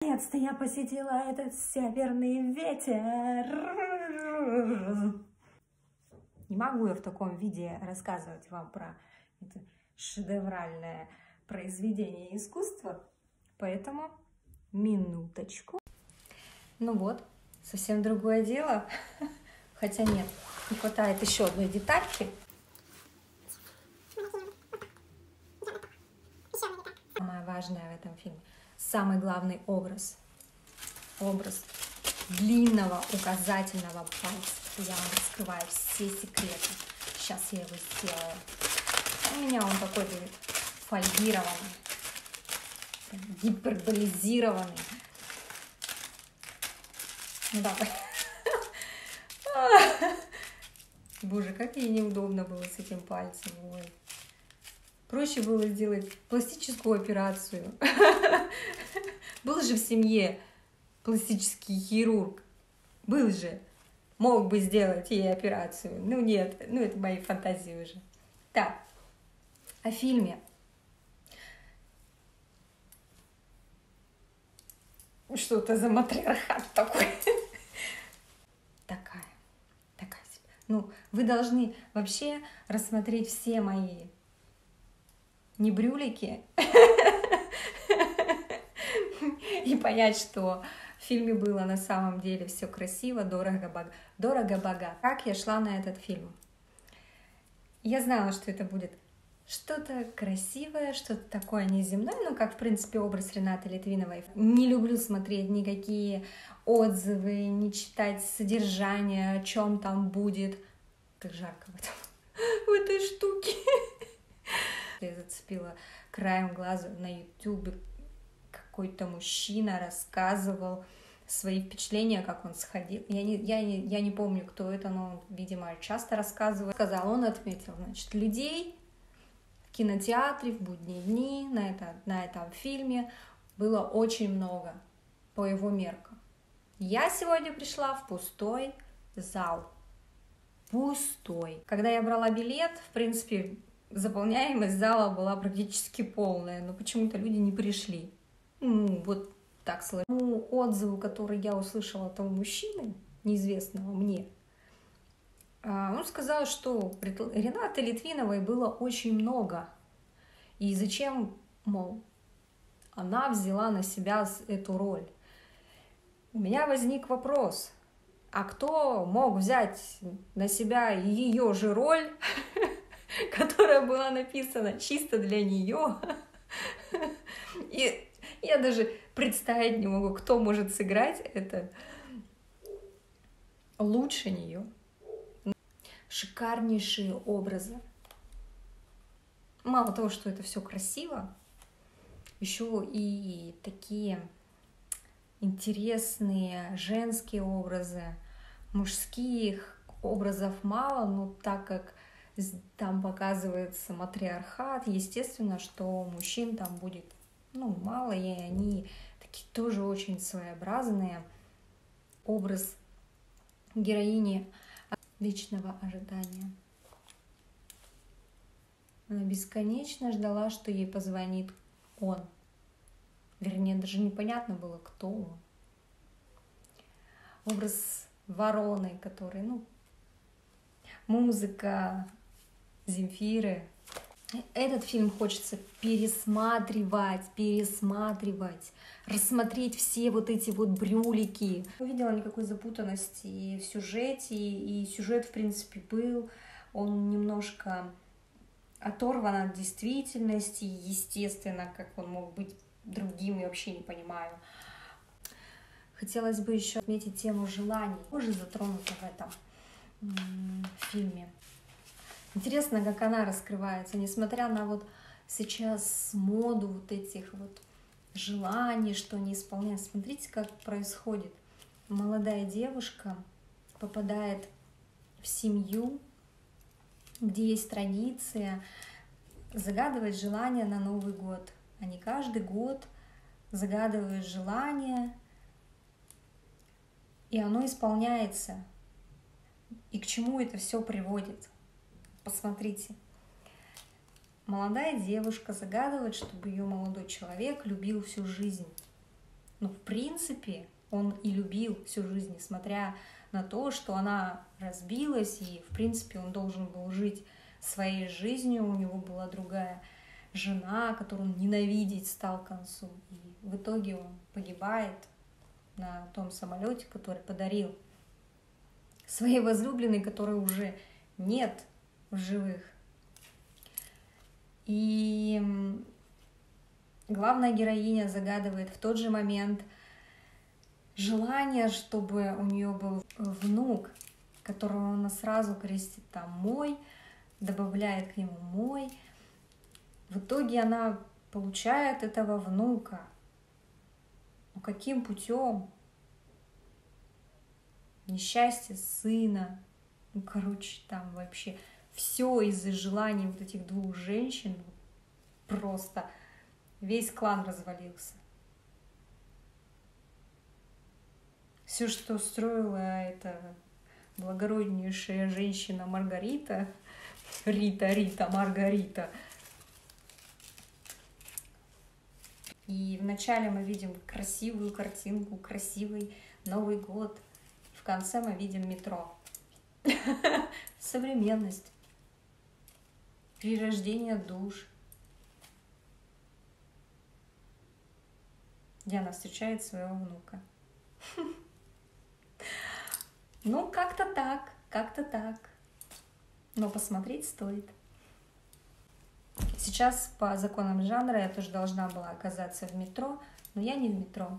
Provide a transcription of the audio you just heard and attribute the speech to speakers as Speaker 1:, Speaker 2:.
Speaker 1: Наконец-то я посетила этот северный ветер. Не могу я в таком виде рассказывать вам про это шедевральное произведение искусства, поэтому минуточку. Ну вот, совсем другое дело. Хотя нет, не хватает еще одной детальки. Самое важное в этом фильме, самый главный образ. Образ длинного указательного пальца. Я вам раскрываю все секреты. Сейчас я его сделаю. У меня он такой будет фольгированный, гиперболизированный. Ну давай. Боже, как ей неудобно было с этим пальцем. Ой. Проще было сделать пластическую операцию. Был же в семье пластический хирург. Был же. Мог бы сделать ей операцию. Ну нет, ну это мои фантазии уже. Так, о фильме. Что это за матриархат такой? Такая себе. Ну, вы должны вообще рассмотреть все мои небрюлики и понять, что в фильме было на самом деле все красиво, дорого-богато. Как я шла на этот фильм? Я знала, что это будет что-то красивое, что-то такое неземное, ну, как, в принципе, образ Ренаты Литвиновой. Не люблю смотреть никакие отзывы, не читать содержание, о чем там будет. Как жарко в этой штуке. Я зацепила краем глаза на YouTube. Какой-то мужчина рассказывал свои впечатления, как он сходил. Я не помню, кто это, но он, видимо, часто рассказывает. Он отметил, значит, людей в кинотеатре в будние дни на этом фильме было очень много по его меркам. Я сегодня пришла в пустой зал. Пустой. Когда я брала билет, в принципе, заполняемость зала была практически полная, но почему-то люди не пришли. Ну, вот так сложилось. Ну, отзыву, который я услышала от того мужчины, неизвестного мне, он сказал, что Ренаты Литвиновой было очень много. И зачем, мол, она взяла на себя эту роль? У меня возник вопрос, а кто мог взять на себя ее же роль, которая была написана чисто для нее? И я даже представить не могу, кто может сыграть это лучше нее. Шикарнейшие образы. Мало того, что это все красиво, еще и такие интересные женские образы, мужских образов мало, но так как там показывается матриархат, естественно, что мужчин там будет мало, и они такие тоже очень своеобразные. Образ героини вечного ожидания. Она бесконечно ждала, что ей позвонит он. Вернее, даже непонятно было, кто он. Образ вороны, который, музыка Земфиры. Этот фильм хочется пересматривать, рассмотреть все вот эти вот брюлики. Не увидела никакой запутанности в сюжете, и сюжет, в принципе, был. Он немножко оторван от действительности, естественно, как он мог быть другим, я вообще не понимаю. Хотелось бы еще отметить тему желаний, тоже затронута в этом фильме. Интересно, как она раскрывается, несмотря на вот сейчас моду вот этих вот желаний, что они исполняют. Смотрите, как происходит. Молодая девушка попадает в семью, где есть традиция загадывать желания на Новый год. Они каждый год загадывают желание, и оно исполняется. И к чему это все приводит? Посмотрите. Молодая девушка загадывает, чтобы ее молодой человек любил всю жизнь. Но в принципе он и любил всю жизнь, несмотря на то, что она разбилась, и в принципе он должен был жить своей жизнью, у него была другая жена, которую он ненавидеть стал к концу. И в итоге он погибает на том самолете, который подарил своей возлюбленной, которой уже нет в живых. И главная героиня загадывает в тот же момент желание, чтобы у нее был внук, которого она сразу крестит там мой, добавляет к нему мой. В итоге она получает этого внука. Но каким путем? Несчастье сына. Ну, короче, там вообще все из-за желаний вот этих двух женщин. Просто весь клан развалился. Все, что устроила эта благороднейшая женщина Маргарита, Рита, Маргарита. И вначале мы видим красивую картинку, красивый Новый год. В конце мы видим метро. Современность. Перерождение душ. Диана встречает своего внука. Ну, как-то так, как-то так. Но посмотреть стоит. Сейчас по законам жанра я тоже должна была оказаться в метро, но я не в метро.